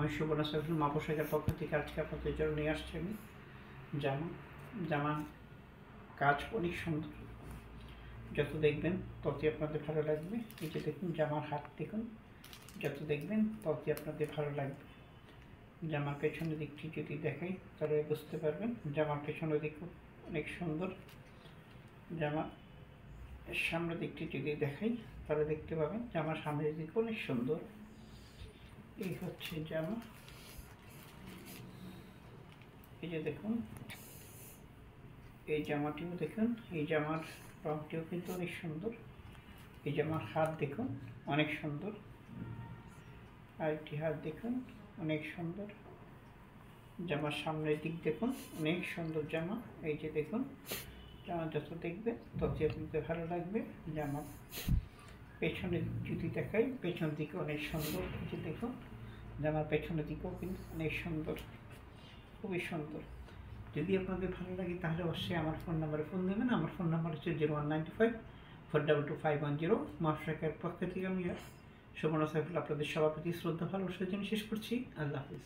আমি সুবর্ণ সাইফুল মা পোশাকের পক্ষ থেকে আজকে আপনাদের জন্য নিয়ে আসছি আমি জামা কাজ অনেক সুন্দর, যত দেখবেন ততই আপনাদের ভালো লাগবে। এই যে দেখুন জামার হাত দেখুন, যত দেখবেন ততই আপনাদের ভালো লাগবে। জামার পেছনের দিকটি যদি দেখাই তাহলে বুঝতে পারবেন জামার পেছনের দিক অনেক সুন্দর। জামার সামনের দিকটি যদি দেখাই তাহলে দেখতে পাবেন জামার সামনের দিক অনেক সুন্দর। এই হচ্ছে জামা, এই যে দেখুন এই জামাটিও দেখুন, এই জামার রংটিও কিন্তু অনেক সুন্দর। এই জামার হাত দেখুন অনেক সুন্দর, আরেকটি হাত দেখুন অনেক সুন্দর। জামার সামনের দিক দেখুন অনেক সুন্দর জামা। এই যে দেখুন জামা যত দেখবে ততই আপনাদের ভালো লাগবে। জামার পেছনের যদি দেখাই পেছন দিকে অনেক সুন্দর। এই যে দেখুন জামার পেছনের দিকেও কিন্তু অনেক সুন্দর, খুবই সুন্দর। যদি আপনাদের ভালো লাগে তাহলে অবশ্যই আমার ফোন নাম্বারে ফোন দেবেন। আমার ফোন নাম্বার হচ্ছে 0195-422-510। মা পোশাকের পক্ষ থেকে আমি সুবর্ণ সাইফুল আপনাদের সভাপতি শ্রদ্ধা ভালোবাসার জন্য শেষ করছি। আল্লাহ হাফিজ।